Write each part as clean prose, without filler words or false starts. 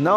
9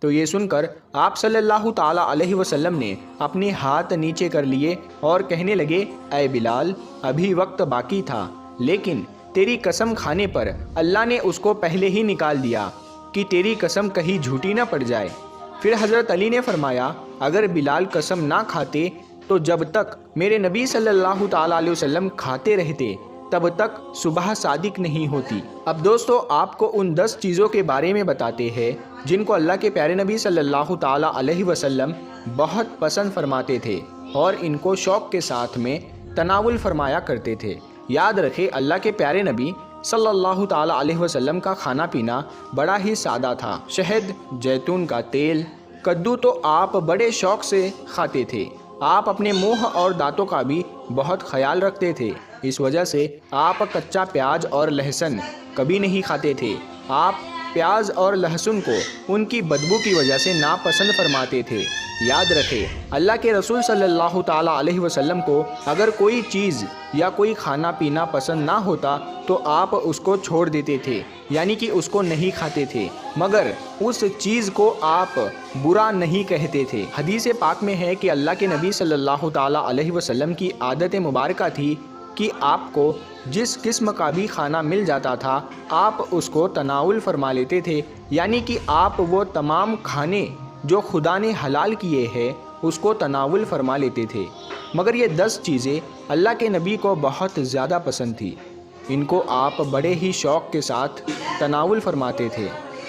تو یہ سن کر آپ صلی اللہ تعالیٰ علیہ وسلم نے اپنے ہاتھ نیچے کر لیے اور کہنے لگے، اے بلال، ابھی وقت باقی تھا، لیکن تیری قسم کھانے پر اللہ نے اس کو پہلے ہی نکال دیا کہ تیری قسم کہیں جھوٹی نہ پڑ جائے۔ پھر حضرت علی نے فرمایا، اگر بلال قسم نہ کھاتے تو جب تک میرے نبی صلی اللہ تعالیٰ علیہ وسلم کھاتے رہتے تب تک صبح صادق نہیں ہوتی۔ اب دوستو، آپ کو ان 10 چیزوں کے بارے میں بتاتے ہیں جن کو اللہ کے پیارے نبی صلی اللہ تعالیٰ علیہ وسلم بہت پسند فرماتے تھے اور ان کو شوق کے ساتھ میں تناول فرمایا کرتے تھے۔ یاد رکھیں، اللہ کے پیارے نبی صلی اللہ تعالیٰ علیہ وسلم کا کھانا پینا بڑا ہی سادہ تھا۔ شہد، جیتون کا تیل، کدو تو آپ بڑے شوق سے کھاتے تھے۔ آپ اپنے منہ اور دانتوں کا بھی بہت خیال رکھتے تھے، اس وجہ سے آپ کچا پیاز اور لہسن کبھی نہیں کھاتے تھے۔ آپ پیاز اور لہسن کو ان کی بدبو کی وجہ سے ناپسند فرماتے تھے۔ یاد رکھیں، اللہ کے رسول صلی اللہ تعالیٰ علیہ وسلم کو اگر کوئی چیز یا کوئی کھانا پینا پسند نہ ہوتا تو آپ اس کو چھوڑ دیتے تھے، یعنی کہ اس کو نہیں کھاتے تھے، مگر اس چیز کو آپ برا نہیں کہتے تھے۔ حدیث پاک میں ہے کہ اللہ کے نبی صلی اللہ تعالیٰ علیہ وسلم کی عادت مبارکہ تھی کہ آپ کو جس قسم کا بھی کھانا مل جاتا تھا آپ اس کو تناول فرما لیتے تھے، یعنی کہ آپ وہ تمام کھانے جو خدا نے حلال کیے ہیں اس کو تناول فرما لیتے تھے۔ مگر یہ 10 چیزیں اللہ کے نبی کو بہت زیادہ پسند تھی، ان کو آپ بڑے ہی شوق کے ساتھ تناول فرماتے تھے۔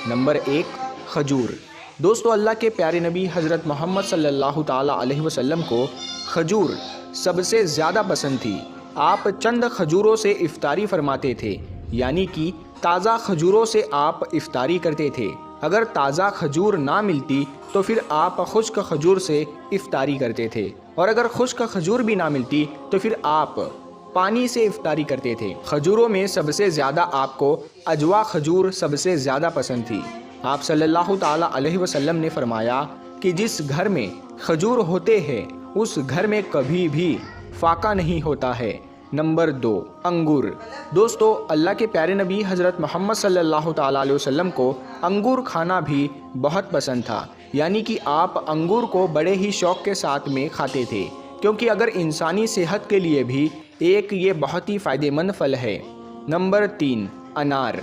نمبر 1، کھجور۔ دوستو، اللہ کے پیارے نبی حضرت محمد صلی اللہ تعالیٰ علیہ وسلم کو کھجور سب سے زیادہ پسند تھی۔ آپ چند کھجوروں سے افطاری فرماتے تھے، یعنی کہ تازہ کھجوروں سے آپ افطاری کرتے تھے۔ اگر تازہ کھجور نہ ملتی تو پھر آپ خشک کھجور سے افطاری کرتے تھے، اور اگر خشک کھجور بھی نہ ملتی تو پھر آپ پانی سے افطاری کرتے تھے۔ کھجوروں میں سب سے زیادہ آپ کو اجوا کھجور سب سے زیادہ پسند تھی۔ آپ صلی اللہ تعالیٰ علیہ وسلم نے فرمایا کہ جس گھر میں کھجور ہوتے ہیں اس گھر میں کبھی بھی فاقہ نہیں ہوتا ہے۔ نمبر 2، انگور۔ دوستو، اللہ کے پیارے نبی حضرت محمد صلی اللہ تعالیٰ علیہ وسلم کو انگور کھانا بھی بہت پسند تھا، یعنی کہ آپ انگور کو بڑے ہی شوق کے ساتھ میں کھاتے تھے، کیونکہ اگر انسانی صحت کے لیے بھی ایک یہ بہت ہی فائدہ مند پھل ہے۔ نمبر 3، انار۔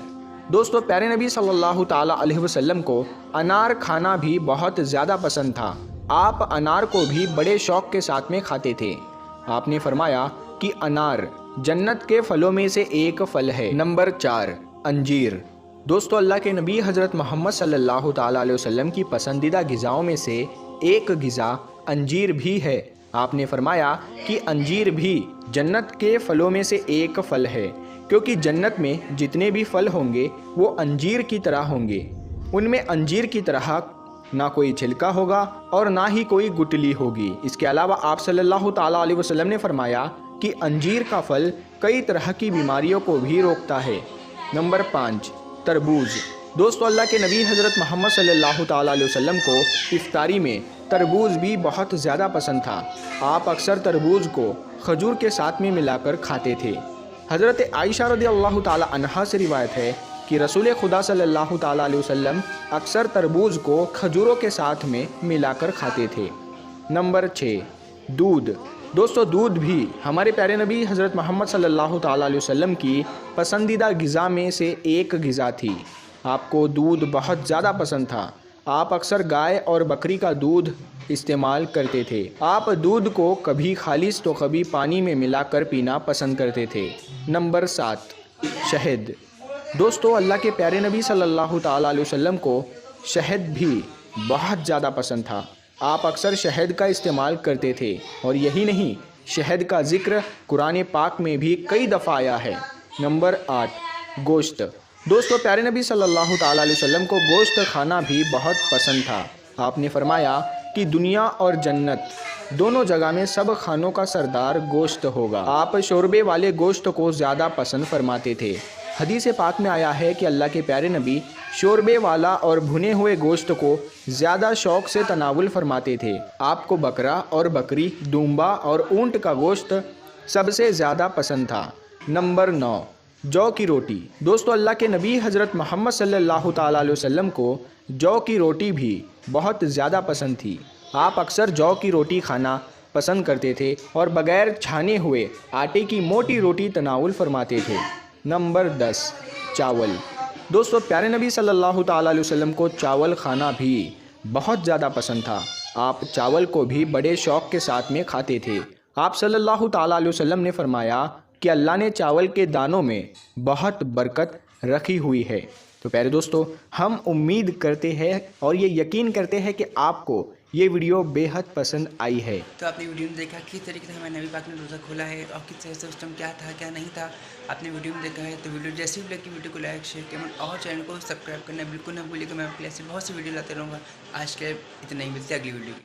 دوستو، پیارے نبی صلی اللہ تعالیٰ علیہ وسلم کو انار کھانا بھی بہت زیادہ پسند تھا۔ آپ انار کو بھی بڑے شوق کے ساتھ میں کھاتے تھے۔ آپ نے فرمایا کہ انار جنت کے پھلوں میں سے ایک پھل ہے۔ نمبر 4، انجیر۔ دوستو، اللہ کے نبی حضرت محمد صلی اللہ تعالیٰ علیہ وسلم کی پسندیدہ غذاؤں میں سے ایک غذا انجیر بھی ہے۔ آپ نے فرمایا کہ انجیر بھی جنت کے پھلوں میں سے ایک پھل ہے، کیونکہ جنت میں جتنے بھی پھل ہوں گے وہ انجیر کی طرح ہوں گے۔ ان میں انجیر کی طرح نہ کوئی چھلکا ہوگا اور نہ ہی کوئی گٹلی ہوگی۔ اس کے علاوہ آپ صلی اللہ تعالیٰ علیہ وسلم نے فرمایا کہ انجیر کا پھل کئی طرح کی بیماریوں کو بھی روکتا ہے۔ نمبر 5، تربوز۔ دوستو، اللہ کے نبی حضرت محمد صلی اللہ تعالیٰ علیہ وسلم کو افطاری میں تربوز بھی بہت زیادہ پسند تھا۔ آپ اکثر تربوز کو کھجور کے ساتھ میں ملا کر کھاتے تھے۔ حضرت عائشہ رضی اللہ تعالیٰ عنہا سے روایت ہے کہ رسول خدا صلی اللہ تعالیٰ علیہ وسلم اکثر تربوز کو کھجوروں کے ساتھ میں ملا کر کھاتے تھے۔ نمبر 6، دودھ۔ دوستو، دودھ بھی ہمارے پیارے نبی حضرت محمد صلی اللہ تعالیٰ علیہ وسلم کی پسندیدہ غذا میں سے ایک غذا تھی۔ آپ کو دودھ بہت زیادہ پسند تھا۔ آپ اکثر گائے اور بکری کا دودھ استعمال کرتے تھے۔ آپ دودھ کو کبھی خالص تو کبھی پانی میں ملا کر پینا پسند کرتے تھے۔ نمبر 7، شہد۔ دوستو، اللہ کے پیارے نبی صلی اللہ تعالیٰ علیہ وسلم کو شہد بھی بہت زیادہ پسند تھا۔ آپ اکثر شہد کا استعمال کرتے تھے، اور یہی نہیں، شہد کا ذکر قرآن پاک میں بھی کئی دفعہ آیا ہے۔ نمبر 8، گوشت۔ دوستو، پیارے نبی صلی اللہ تعالیٰ علیہ وسلم کو گوشت کھانا بھی بہت پسند تھا۔ آپ نے فرمایا کہ دنیا اور جنت دونوں جگہ میں سب کھانوں کا سردار گوشت ہوگا۔ آپ شوربے والے گوشت کو زیادہ پسند فرماتے تھے۔ حدیث پاک میں آیا ہے کہ اللہ کے پیارے نبی شوربے والا اور بھنے ہوئے گوشت کو زیادہ شوق سے تناول فرماتے تھے۔ آپ کو بکرا اور بکری، دمبا اور اونٹ کا گوشت سب سے زیادہ پسند تھا۔ نمبر 9، جو کی روٹی۔ دوستو، اللہ کے نبی حضرت محمد صلی اللہ تعالیٰ علیہ وسلم کو جو کی روٹی بھی بہت زیادہ پسند تھی۔ آپ اکثر جو کی روٹی کھانا پسند کرتے تھے اور بغیر چھانے ہوئے آٹے کی موٹی روٹی تناول فرماتے تھے۔ نمبر 10، چاول۔ دوستو، پیارے نبی صلی اللہ تعالیٰ علیہ وسلم کو چاول کھانا بھی بہت زیادہ پسند تھا۔ آپ چاول کو بھی بڑے شوق کے ساتھ میں کھاتے تھے۔ آپ صلی اللہ تعالیٰ علیہ وسلم نے فرمایا کہ اللہ نے چاول کے دانوں میں بہت برکت رکھی ہوئی ہے۔ تو پیارے دوستو، ہم امید کرتے ہیں اور یہ یقین کرتے ہیں کہ آپ کو یہ ویڈیو بے حد پسند آئی ہے۔ تو آپ نے ویڈیو میں دیکھا کس طریقے سے ہمارے نبی پاک نے روزہ کھولا ہے اور کس طرح سے اس ٹائم کیا تھا کیا نہیں تھا، آپ نے ویڈیو میں دیکھا ہے۔ تو ویڈیو جیسی بھی لگی ویڈیو کو لائک شیئر کمنٹ اور چینل کو سبسکرائب کرنا بالکل نہ بھولیے کہ میں آپ کے لیے ایسے بہت سی ویڈیو لاتے رہوں گا۔ آج کے اتنا ہی، ملتے ہیں اگلی ویڈیو۔